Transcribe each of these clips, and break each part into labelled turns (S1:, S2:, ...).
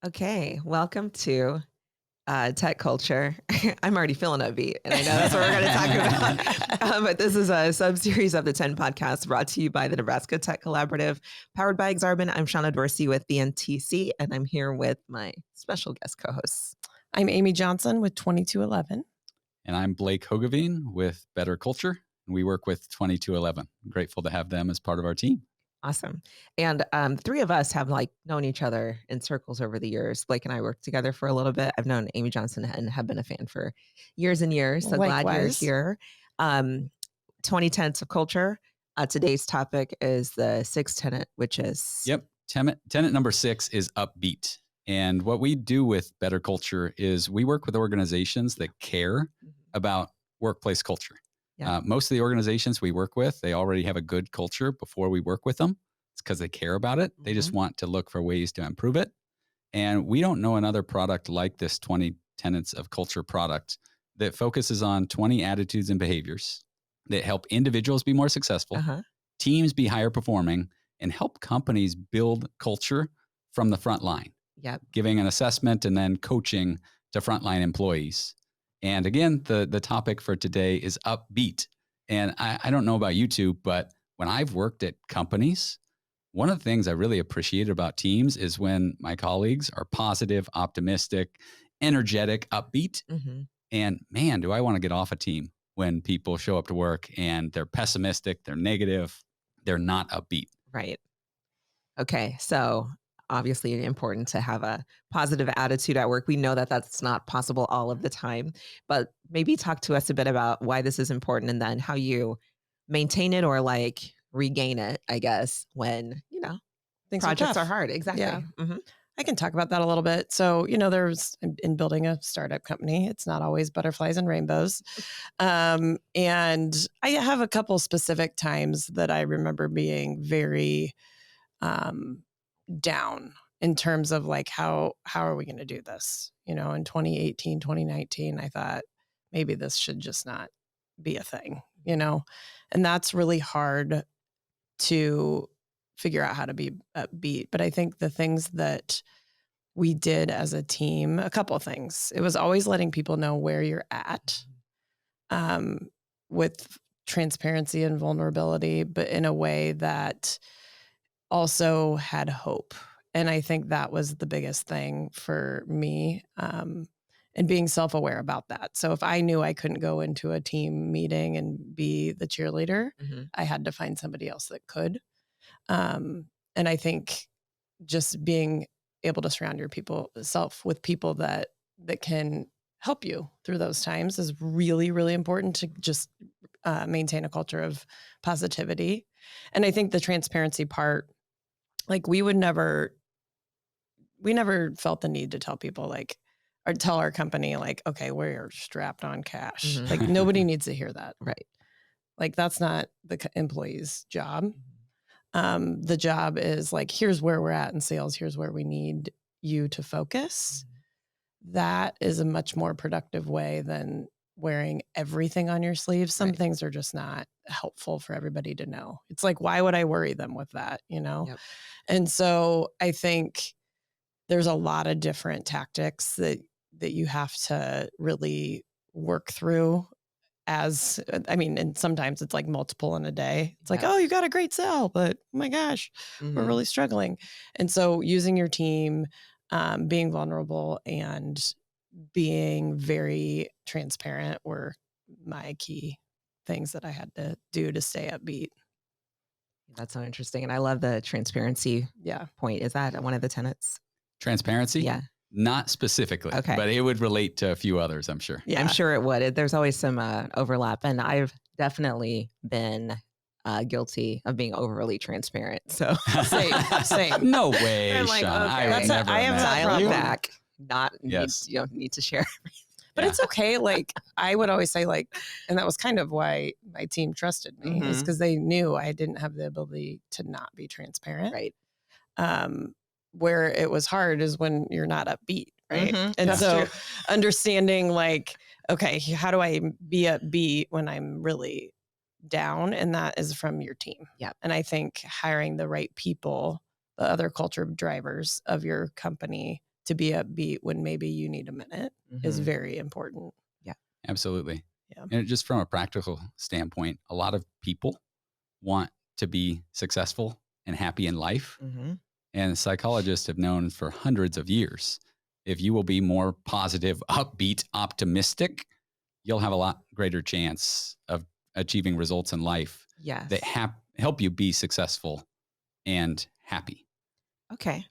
S1: Okay, welcome to Tech Culture. I'm already feeling upbeat, and I know that's what we're going to talk about. But this is a sub-series of the 10 podcasts brought to you by the Nebraska Tech Collaborative, powered by Exarban. I'm Shonna Dorsey with BNTC, and I'm here with my special guest co-hosts.
S2: I'm Amy Johnson with 2211.
S3: And I'm Blake Hogeveen with Better Culture. And we work with 2211. I'm grateful to have them as part of our team.
S1: Awesome. And three of us have known each other in circles over the years. Blake and I worked together for a little bit. I've known Amy Johnson and have been a fan for years and years. So
S2: Likewise.
S1: Glad you're here. 20 tenets of culture. Today's topic is the sixth tenet, which is...
S3: Yep. Tenet number 6 is Upbeat. And what we do with Better Culture is we work with organizations that care about workplace culture.
S1: Yeah.
S3: Most of the organizations we work with, they already have a good culture before we work with them. It's because they care about it. They just want to look for ways to improve it. And we don't know another product like this 20 tenets of culture product that focuses on 20 attitudes and behaviors that help individuals be more successful, teams be higher performing, and help companies build culture from the front line.
S1: Yep.
S3: Giving an assessment and then coaching to frontline employees. And again, the topic for today is Upbeat. And I don't know about you two, but when I've worked at companies, one of the things I really appreciate about teams is when my colleagues are positive, optimistic, energetic, upbeat. And man, do I want to get off a team when people show up to work and they're pessimistic, they're negative, they're not upbeat.
S1: Right. Okay. So obviously important to have a positive attitude at work. We know that that's not possible all of the time, but maybe talk to us a bit about why this is important and then how you maintain it or regain it, I guess, when,
S2: Things
S1: projects
S2: are
S1: are hard. Exactly.
S2: Yeah. I can talk about that a little bit. So, there's in building a startup company, it's not always butterflies and rainbows. And I have a couple specific times that I remember being very down in terms of how are we going to do this? In 2018, 2019, I thought maybe this should just not be a thing, and that's really hard to figure out how to be upbeat. But I think the things that we did as a team, a couple of things. It was always letting people know where you're at with transparency and vulnerability, but in a way that also had hope. And I think that was the biggest thing for me, and being self-aware about that. So if I knew I couldn't go into a team meeting and be the cheerleader, I had to find somebody else that could. And I think just being able to surround yourself with people that can help you through those times is really, really important to just maintain a culture of positivity. And I think the transparency part, we never felt the need to tell people or tell our company okay, we're strapped on cash. Nobody needs to hear that.
S1: Right.
S2: That's not the employee's job. The job is here's where we're at in sales. Here's where we need you to focus. That is a much more productive way than wearing everything on your sleeve. Some things are just not helpful for everybody to know. It's why would I worry them with that,
S1: Yep.
S2: And so I think there's a lot of different tactics that you have to really work through and sometimes it's multiple in a day. It's oh, you got a great sell, but oh my gosh, we're really struggling. And so using your team, being vulnerable and being very transparent were my key things that I had to do to stay upbeat.
S1: That's so interesting. And I love the transparency point. Is that one of the tenets?
S3: Transparency?
S1: Yeah.
S3: Not specifically, but it would relate to a few others, I'm sure.
S1: Yeah, I'm sure it would. There's always some overlap. And I've definitely been guilty of being overly transparent. So
S2: same.
S3: No way,
S1: I'm
S3: Sean.
S1: okay.
S3: I would never
S2: I have that
S3: imagine.
S2: problem.
S1: Back. Not
S3: Yes.
S1: need to share.
S2: But it's okay. I would always say and that was kind of why my team trusted me is because they knew I didn't have the ability to not be transparent.
S1: Right.
S2: Where it was hard is when you're not upbeat. Right. And
S1: That's
S2: so
S1: true.
S2: understanding okay, how do I be upbeat when I'm really down? And that is from your team.
S1: Yeah.
S2: And I think hiring the right people, the other culture drivers of your company to be upbeat when maybe you need a minute is
S1: Mhm.
S2: very important.
S3: Absolutely.
S2: Yeah.
S3: And just from a practical standpoint, a lot of people want to be successful and happy in life.
S1: Mhm.
S3: And psychologists have known for hundreds of years, if you will be more positive, upbeat, optimistic, you'll have a lot greater chance of achieving results in life
S1: Yes.
S3: that help you be successful and happy.
S1: Okay.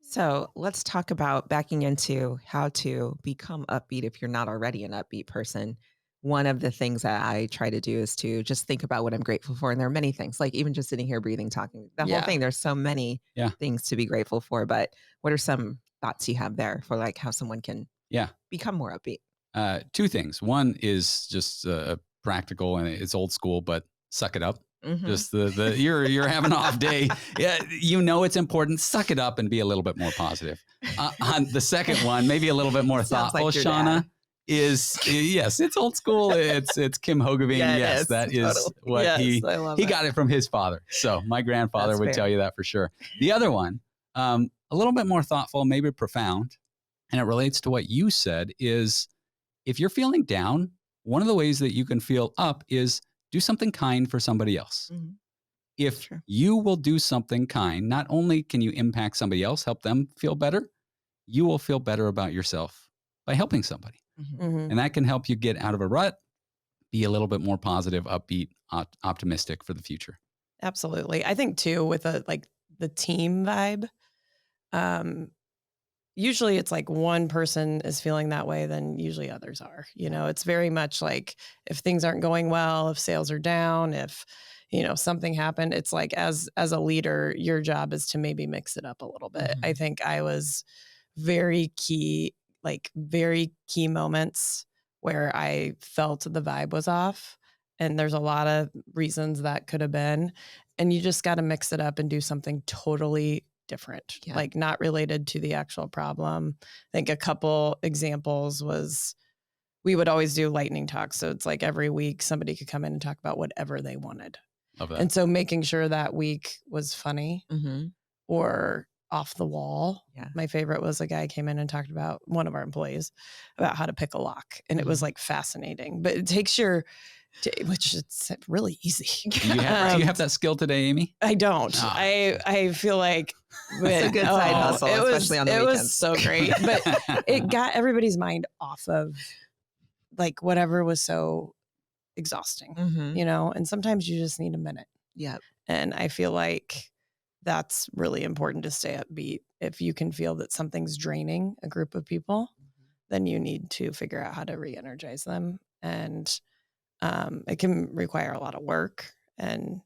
S1: So let's talk about backing into how to become upbeat if you're not already an upbeat person. One of the things that I try to do is to just think about what I'm grateful for. And there are many things, like even just sitting here, breathing, talking, the whole
S2: Yeah.
S1: thing. There's so many
S3: Yeah.
S1: things to be grateful for. But what are some thoughts you have there for like how someone can
S3: Yeah.
S1: become more upbeat?
S3: Two things. One is just practical and it's old school, but suck it up.
S1: Mhm.
S3: Just the you're having an off day. Yeah, you know it's important. Suck it up and be a little bit more positive. On the second one, maybe a little bit more
S1: Sounds
S3: thoughtful.
S1: like your
S3: Shauna
S1: dad.
S3: is yes, it's old school. It's Kim Hogeving.
S1: Yeah, it
S3: Yes,
S1: is.
S3: that is
S1: Totally.
S3: what
S2: Yes,
S3: he
S2: I love
S3: he
S2: it.
S3: got it from his father. So my grandfather
S1: That's
S3: would
S1: fair.
S3: tell you that for sure. The other one, a little bit more thoughtful, maybe profound, and it relates to what you said. Is if you're feeling down, one of the ways that you can feel up is do something kind for somebody else.
S1: Mhm.
S3: If
S1: True.
S3: you will do something kind, not only can you impact somebody else, help them feel better, you will feel better about yourself by helping somebody.
S1: Mhm.
S2: Mhm.
S3: And that can help you get out of a rut, be a little bit more positive, upbeat, optimistic for the future.
S2: Absolutely. I think too with the team vibe, usually it's like one person is feeling that way, then usually others are. You know, it's very much like if things aren't going well, if sales are down, if something happened, it's like as a leader, your job is to maybe mix it up a little bit. I
S1: Mhm.
S2: think I was very key moments where I felt the vibe was off. And there's a lot of reasons that could have been. And you just got to mix it up and do something totally different,
S1: Yeah.
S2: like not related to the actual problem. I think a couple examples was we would always do lightning talks. So it's like every week somebody could come in and talk about whatever they wanted.
S3: Love that.
S2: And so making sure that week was funny
S1: Mhm.
S2: or off the wall.
S1: Yeah.
S2: My favorite was a guy came in and talked about one of our employees about how to pick a lock. And it was like fascinating, but it takes which it's really easy.
S3: Do you have that skill today, Amy?
S2: I don't.
S3: Ah.
S2: I feel like
S1: It's a good side hustle, especially on the
S2: it
S1: weekends.
S2: was so great, but it got everybody's mind off of like whatever was so exhausting,
S1: Mhm.
S2: and sometimes you just need a minute.
S1: Yep.
S2: And I feel like that's really important to stay upbeat. If you can feel that something's draining a group of people, then you need to figure out how to re-energize them. And it can require a lot of work and,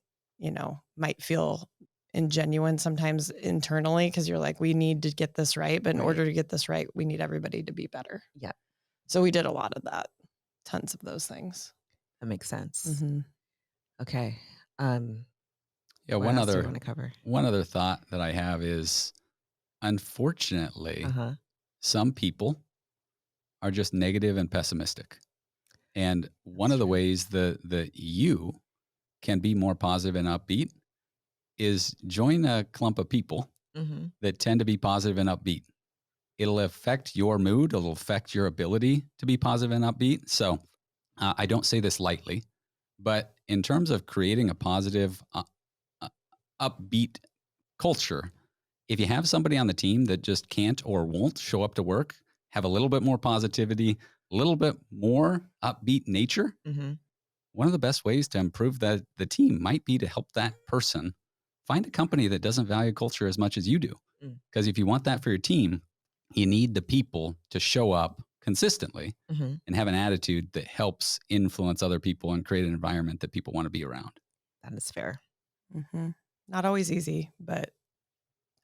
S2: might feel ingenuine sometimes internally because you're like, we need to get this right. But in
S1: Right.
S2: order to get this right, we need everybody to be better.
S1: Yep.
S2: So we did a lot of that, tons of those things.
S1: That makes sense.
S2: Mm-hmm.
S1: Okay.
S3: Yeah,
S1: What else do you want to cover?
S3: one other thought that I have is, unfortunately,
S1: Uh-huh.
S3: some people are just negative and pessimistic. And one
S1: That's
S3: of the
S1: true.
S3: ways that you can be more positive and upbeat is join a clump of people
S1: Mhm.
S3: that tend to be positive and upbeat. It'll affect your mood. It'll affect your ability to be positive and upbeat. So I don't say this lightly, but in terms of creating a positive, upbeat culture, if you have somebody on the team that just can't or won't show up to work, have a little bit more positivity, a little bit more upbeat nature,
S1: Mhm.
S3: one of the best ways to improve the team might be to help that person find a company that doesn't value culture as much as you do.
S1: Mm.
S3: Because if you want that for your team, you need the people to show up consistently
S1: Mhm.
S3: and have an attitude that helps influence other people and create an environment that people want to be around.
S1: That is fair.
S2: Mm-hmm. Not always easy, but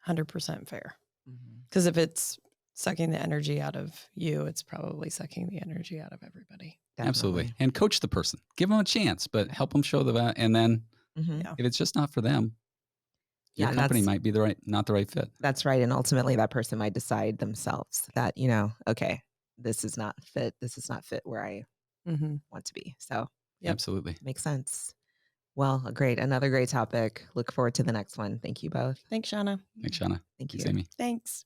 S2: 100% fair.
S1: Mhm.
S2: Because if it's sucking the energy out of you, it's probably sucking the energy out of everybody.
S3: Absolutely.
S1: Definitely.
S3: And coach the person. Give them a chance, but help them show the value. And then
S1: Mhm.
S2: Yeah.
S3: if it's just not for them, your
S1: Yeah, and
S3: company might be not the right fit.
S1: that's right. And ultimately that person might decide themselves that, okay, this is not fit. This is not fit where I
S2: Mm-hmm.
S1: want to be. So
S2: Yep.
S3: Absolutely.
S1: makes sense. Well, great. Another great topic. Look forward to the next one. Thank you both.
S2: Thanks, Shonna.
S3: Thanks, Shonna.
S1: Thank
S3: Thanks,
S1: you.
S3: Amy.
S2: Thanks.